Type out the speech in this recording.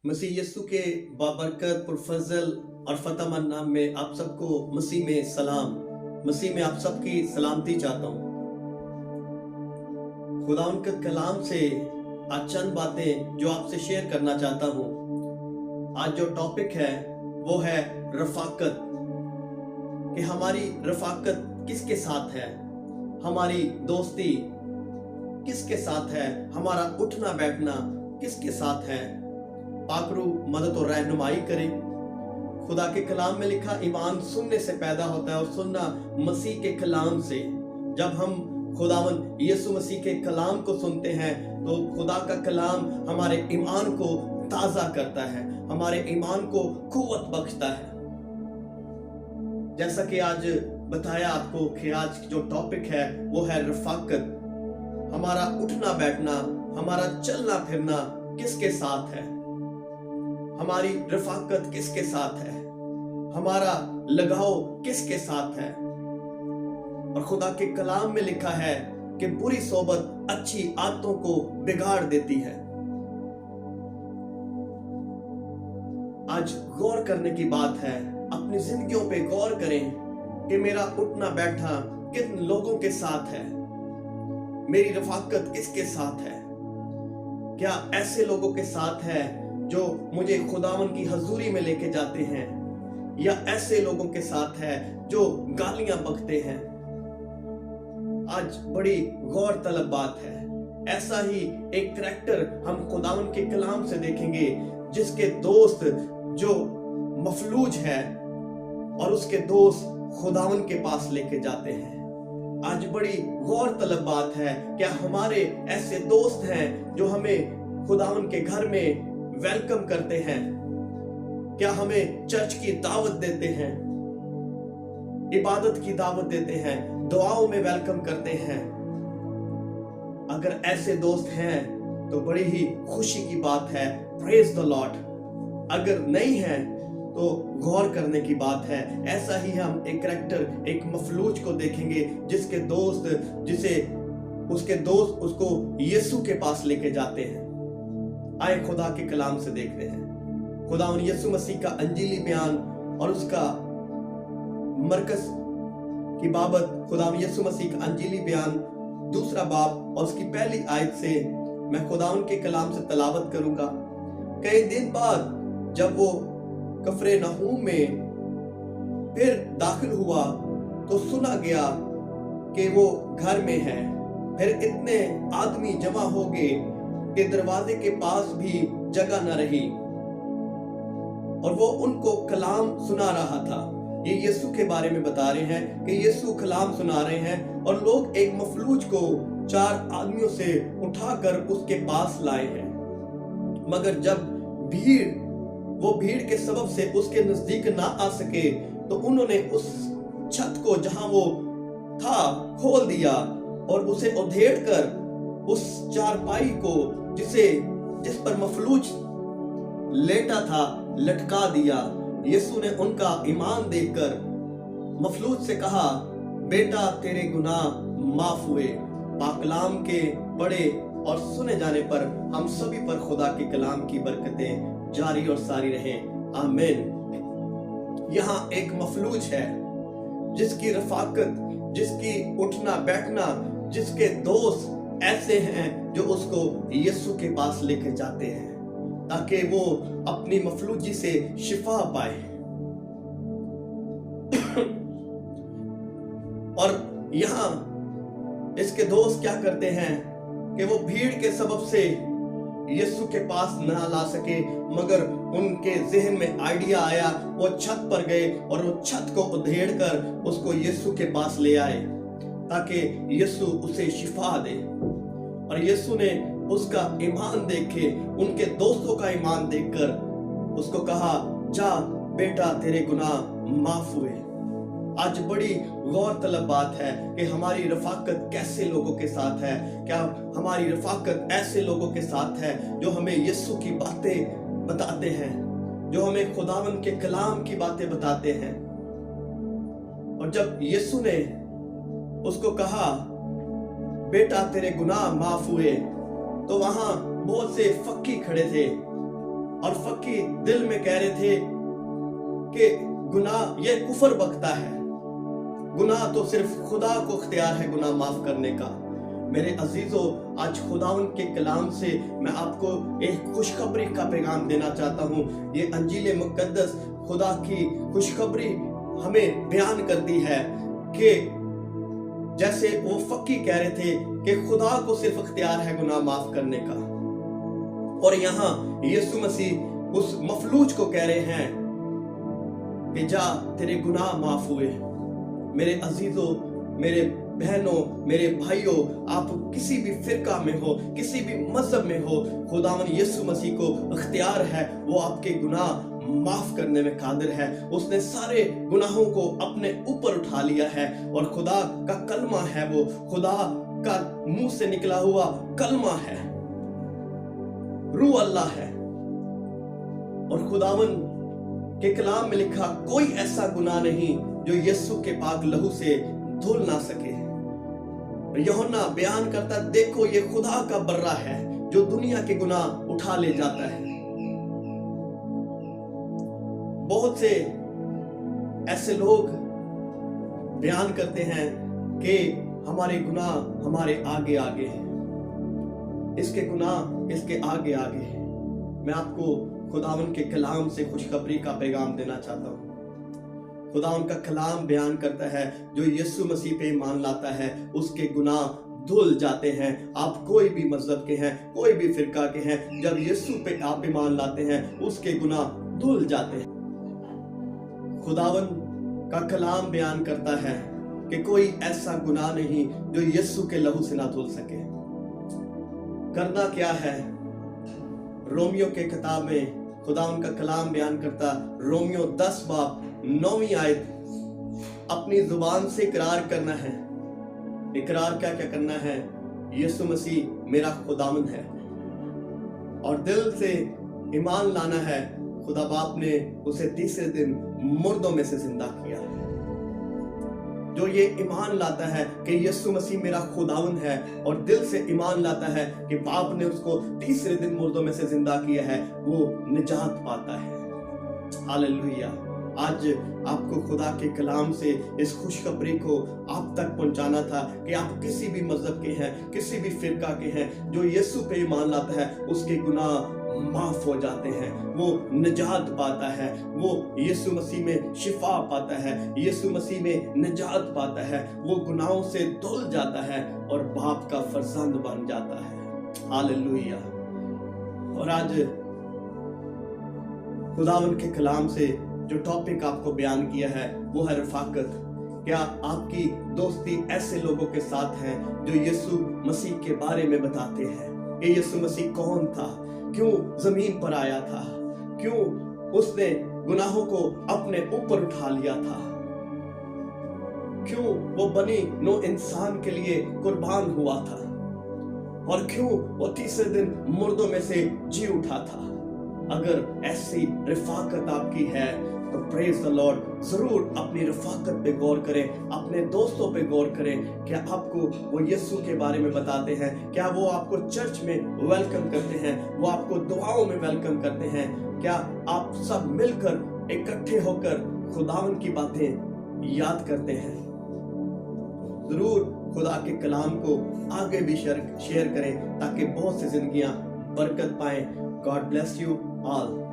मसीह यीशु के बाबरकत पुरफजल और फतेहमंद नाम में आप सबको मसीह में सलाम। मसीह में आप सबकी सलामती चाहता हूँ। खुदा उनके कलाम से आज चंद बातें जो आपसे शेयर करना चाहता हूँ। आज जो टॉपिक है वो है रफाकत, कि हमारी रफाकत किसके साथ है, हमारी दोस्ती किसके साथ है, हमारा उठना बैठना किसके साथ है। पाकरू मदद और रहनुमाई करें। खुदा के कलाम में लिखा ईमान सुनने से पैदा होता है और सुनना मसीह के कलाम से। जब हम खुदावन यीशु मसीह के कलाम को सुनते हैं तो खुदा का कलाम हमारे ईमान को ताजा करता है, हमारे ईमान को कुव्वत बख्शता है। जैसा कि आज बताया आपको कि आज जो टॉपिक है वो है रफाकत। हमारा उठना बैठना, हमारा चलना फिरना किसके साथ है, हमारी रफाकत किसके साथ है, हमारा लगाव किसके साथ है। और खुदा के कलाम में लिखा है कि बुरी सोबत अच्छी आदतों को बिगाड़ देती है। आज गौर करने की बात है, अपनी जिंदगियों पे गौर करें कि मेरा उठना बैठना किन लोगों के साथ है, मेरी रफाकत किसके साथ है। क्या ऐसे लोगों के साथ है जो मुझे खुदावन की हजूरी में लेके जाते हैं, या ऐसे लोगों के साथ है जो गालियां बकते हैं। आज बड़ी गौर तलब बात है। ऐसा ही एक करैक्टर हम खुदावन के कलाम से देखेंगे, जिसके दोस्त जो मफलूज है और उसके दोस्त खुदावन के पास लेके जाते हैं। आज बड़ी गौर तलब बात है, क्या हमारे ऐसे दोस्त हैं जो हमें खुदावन के घर में वेलकम करते हैं, क्या हमें चर्च की दावत देते हैं, इबादत की दावत देते हैं, दुआओं में वेलकम करते हैं। अगर ऐसे दोस्त हैं तो बड़ी ही खुशी की बात है, प्रेज द लॉर्ड। अगर नहीं है तो गौर करने की बात है। ऐसा ही हम एक करैक्टर, एक मफलूज को देखेंगे, जिसके दोस्त उसको यीशु के पास लेके जाते हैं। आए खुदा के कलाम से देखते हैं। खुदा यीशु मसीह का अंजीली बयान और उसका मरकज की बाबत खुदा यीशु मसीह का अंजीली बयान दूसरा बाब और उसकी पहली आयत से मैं खुदा के कलाम से तलावत करूंगा। कई दिन बाद जब वो कफरनहूम में फिर दाखिल हुआ तो सुना गया कि वो घर में है। फिर इतने आदमी जमा हो गए कि दरवाजे के पास भी जगह न रही, और वो उनको कलाम सुना रहा था। ये यीशु के बारे में बता रहे हैं कि यीशु कलाम सुना रहे हैं, और लोग एक मफलूज को 4 आदमियों से उठाकर उसके पास लाए हैं। मगर जब वो भीड़ के सबब से उसके नजदीक ना आ सके तो उन्होंने उस छत को जहां वो था खोल दिया और उसे उधेड़ कर उस चारपाई को जिस पर मफलूज लेटा था लटका दिया। यीशु ने उनका ईमान देखकर मफलूज से कहा, बेटा तेरे गुनाह माफ हुए। पाकलाम के पढ़े और सुने जाने पर हम सभी पर खुदा के कलाम की बरकतें जारी और सारी रहें, आमीन। यहाँ एक मफलूज है जिसकी रफाकत, जिसकी उठना बैठना, जिसके दोस्त ऐसे हैं जो उसको यीशु के पास लेके जाते हैं ताकि वो अपनी मफलूजी से शिफा पाए। और यहाँ इसके दोस्त क्या करते हैं कि वो भीड़ के सबब से यीशु के पास ना ला सके, मगर उनके जहन में आइडिया आया, वो छत पर गए और वो छत को उधेड़ कर उसको यीशु के पास ले आए ताकि यीशु उसे शिफा दे। और यीशु ने उसका ईमान देखे, उनके दोस्तों का ईमान देखकर उसको कहा, जा बेटा तेरे गुनाह माफ हुए। आज बड़ी गौर तलब बात है कि हमारी रफाकत कैसे लोगों के साथ है। क्या हमारी रफाकत ऐसे लोगों के साथ है जो हमें यीशु की बातें बताते हैं, जो हमें खुदावन के कलाम की बातें बताते हैं। और जब यीशु ने उसको कहा, बेटा तेरे गुनाह माफ हुए, तो वहां बहुत से फक्की खड़े थे और फकी दिल में कह रहे थे कि गुनाह ये कुफर बकता है, गुनाह तो सिर्फ खुदा को इख्तियार है गुनाह माफ करने का। मेरे अजीजों, आज खुदावन के कलाम से मैं आपको एक खुशखबरी का पैगाम देना चाहता हूँ। ये अंजील मुकद्दस खुदा की खुशखबरी हमें बयान करती है कि जैसे वो फकी कह रहे थे कि खुदा को सिर्फ इख्तियार है गुनाह माफ करने का, और यहाँ यीशु मसीह उस मफलूज को कह रहे हैं कि जा तेरे गुनाह माफ हुए। मेरे अजीजों, मेरे बहनों, मेरे भाइयों, आप किसी भी फिरका में हो, किसी भी मजहब में हो, खुदावन यीशु मसीह को इख्तियार है, वो आपके गुनाह माफ करने में कादिर है। उसने सारे गुनाहों को अपने ऊपर उठा लिया है, और खुदा का कलमा है, वो खुदा का मुंह से निकला हुआ कलमा है, रूह अल्लाह है। और खुदावन के कलाम में लिखा कोई ऐसा गुनाह नहीं जो यीशु के पाक लहू से धुल ना सके। यूहन्ना बयान करता, देखो ये खुदा का बर्रा है जो दुनिया के गुनाह उठा ले जाता है। बहुत से ऐसे लोग बयान करते हैं कि हमारे गुनाह हमारे आगे आगे हैं, इसके गुनाह इसके आगे आगे हैं। मैं आपको खुदावन के कलाम से खुशखबरी का पैगाम देना चाहता हूँ। खुदावन का कलाम बयान करता है जो यीशु मसीह पे ईमान लाता है उसके गुनाह धुल जाते हैं। आप कोई भी मजहब के हैं, कोई भी फिरका के हैं, जब यीशु पे आप ईमान लाते हैं उसके गुनाह धुल जाते हैं। खुदावन का कलाम बयान करता है कि कोई ऐसा गुनाह नहीं जो यीशु के लहू से ना धुल सके। करना क्या है? रोमियो के किताब में खुदावन का कलाम बयान करता, रोमियो 10 बाब 9वीं आयत, अपनी जुबान से इकरार करना है। इकरार क्या क्या करना है? यीशु मसीह मेरा खुदावन है, और दिल से ईमान लाना है खुदा बाप ने उसे तीसरे दिन मुर्दों में से जिंदा किया। जो ये ईमान लाता है कि यीशु मसीह मेरा खुदावन है, और दिल से ईमान लाता है कि बाप ने उसको तीसरे दिन मुर्दों में से जिंदा किया है, वो निजात पाता है। हालेलुया। आज आपको खुदा के कलाम से इस खुशखबरी को आप तक पहुंचाना था कि आप किसी भी मजहब के हैं, किसी भी फिरका के हैं, जो यीशु पे ईमान लाता है उसके गुनाह माफ हो जाते हैं, वो निजात पाता है, वो यीशु मसीह में शिफा पाता है, यीशु मसीह में निजात पाता है, वो गुनाहों से धुल जाता है और बाप का फरजंद बन जाता है। हालेलुया। और आज खुदावन के कलाम से जो टॉपिक आपको बयान किया है वो है रफाकत। क्या आपकी दोस्ती ऐसे लोगों के साथ है जो यीशु मसीह के बारे में बताते हैं कि यीशु मसीह कौन था, क्यों जमीन पर आया था, क्यों उसने गुनाहों को अपने ऊपर उठा लिया था, क्यों वो बनी नो इंसान के लिए कुर्बान हुआ था, और क्यों वो तीसरे दिन मुर्दों में से जी उठा था। अगर ऐसी रफाकत आपकी है तो प्रेज द लॉर्ड, जरूर अपनी रफाकत पे गौर करें, अपने दोस्तों पे गौर करें। क्या आपको वो यीशु के बारे में बताते हैं? क्या वो आपको चर्च में वेलकम करते हैं? वो आपको दुआओं में वेलकम करते हैं? क्या आप सब मिलकर इकट्ठे होकर खुदावन की बातें याद करते हैं? जरूर खुदा के कलाम को आगे भी शेयर करें ताकि बहुत सी जिंदगियां बरकत पाएं। God bless you all.